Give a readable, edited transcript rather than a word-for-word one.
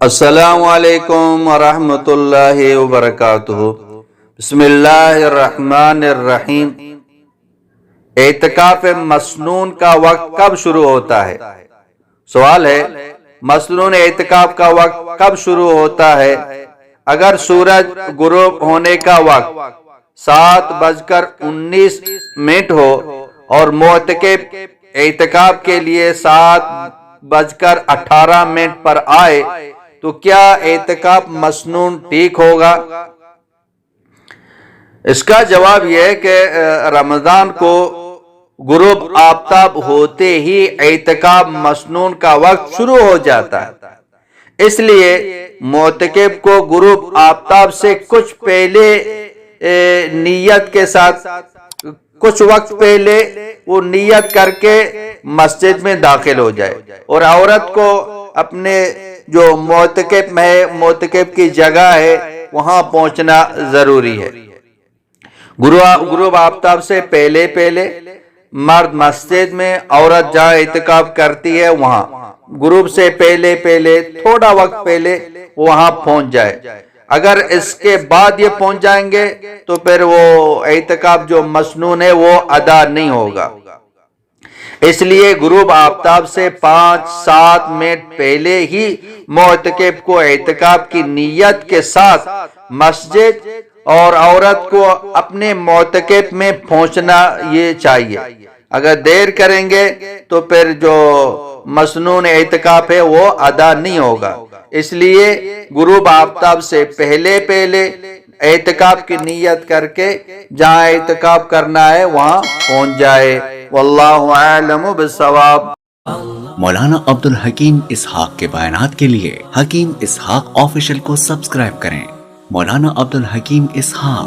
السلام علیکم ورحمۃ اللہ وبرکاتہ۔ بسم اللہ الرحمن الرحیم۔ اعتکاف مسنون کا وقت کب شروع ہوتا ہے؟ سوال ہے، مسنون اعتکاف کا وقت کب شروع ہوتا ہے؟ اگر سورج غروب ہونے کا وقت 7:19 ہو اور معتکف اعتکاف کے لیے 7:18 پر آئے تو کیا اعتکاف مسنون ٹھیک ہوگا؟ اس کا جواب یہ ہے کہ رمضان کو غروب آفتاب ہوتے ہی اعتکاف مسنون کا وقت شروع ہو جاتا ہے، اس لیے معتکف کو غروب آفتاب سے کچھ پہلے نیت کے ساتھ کچھ وقت پہلے وہ نیت کر کے مسجد میں داخل ہو جائے، اور عورت کو اپنے جو معتکف کی جگہ ہے وہاں پہنچنا ضروری ہے۔ غروب آفتاب سے پہلے مرد مسجد میں، عورت جہاں اعتکاف کرتی ہے وہاں غروب سے پہلے تھوڑا وقت پہلے وہاں پہنچ جائے۔ اگر اس کے بعد یہ پہنچ جائیں گے تو پھر وہ اعتکاف جو مسنون ہے وہ ادا نہیں ہوگا۔ اس لیے غروب آفتاب سے 5-7 منٹ پہلے ہی معتکف کو اعتکاف کی نیت کے ساتھ مسجد اور عورت کو اپنے معتکف میں پہنچنا یہ چاہیے۔ اگر دیر کریں گے تو پھر جو مسنون اعتکاف ہے وہ ادا نہیں ہوگا۔ اس لیے غروب آفتاب سے پہلے اعتکاف کی نیت کر کے جہاں اعتکاف کرنا ہے وہاں پہنچ جائے۔ واللہ اعلم بالصواب۔ مولانا عبدالحکیم اسحاق کے بیانات کے لیے حکیم اسحاق آفیشل کو سبسکرائب کریں۔ مولانا عبدالحکیم اسحاق۔